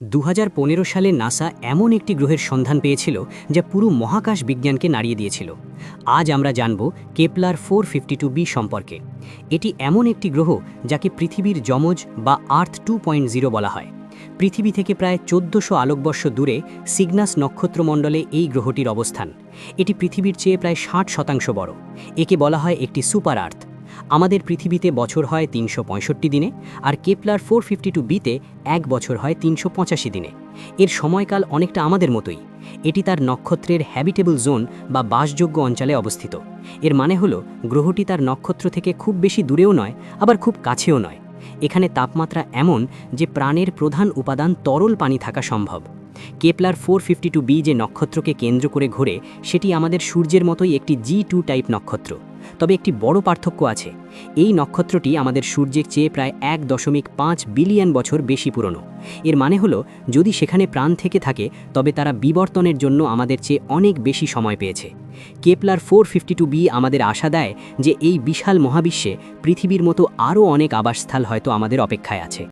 2015 সালে নাসা এমন একটি গ্রহের সন্ধান পেয়েছিল যা পুরো মহাকাশ বিজ্ঞানকে নাড়িয়ে দিয়েছিল। আজ আমরা জানব কেপলার 452b সম্পর্কে। এটি এমন একটি গ্রহ যাকে পৃথিবীর যমজ বা আর্থ 2.0 বলা হয়। পৃথিবী থেকে প্রায় 1400 আলোকবর্ষ দূরে সিগনাস নক্ষত্রমণ্ডলে এই গ্রহটির অবস্থান। এটি পৃথিবীর চেয়ে প্রায় 60% বড়। একে বলা হয় একটি সুপার আর্থ। আমাদের পৃথিবীতে বছর হয় 365 দিনে, আর কেপলার 452bতে এক বছর হয় 385 দিনে। এর সময়কাল অনেকটা আমাদের মতোই। এটি তার নক্ষত্রের হ্যাবিটেবল জোন বা বাসযোগ্য অঞ্চলে অবস্থিত। এর মানে হলো গ্রহটি তার নক্ষত্র থেকে খুব বেশি দূরেও নয়, আবার খুব কাছেও নয়। এখানে তাপমাত্রা এমন যে প্রাণের প্রধান উপাদান তরল পানি থাকা সম্ভব। কেপলার 452b যে নক্ষত্রকে কেন্দ্র করে ঘোরে সেটি আমাদের সূর্যের মতোই একটি G2 টাইপ নক্ষত্র। তবে একটি বড় পার্থক্য আছে। এই নক্ষত্রটি আমাদের সূর্যের চেয়ে প্রায় 1.5 বিলিয়ন বছর বেশি পুরনো। এর মানে হলো যদি সেখানে প্রাণ থেকে থাকে তবে তারা বিবর্তনের জন্য আমাদের চেয়ে অনেক বেশি সময় পেয়েছে। কেপলার 452b আমাদের আশা দেয় যে এই বিশাল মহাবিশ্বে পৃথিবীর মতো আরও অনেক আবাসস্থল হয়তো আমাদের অপেক্ষায় আছে।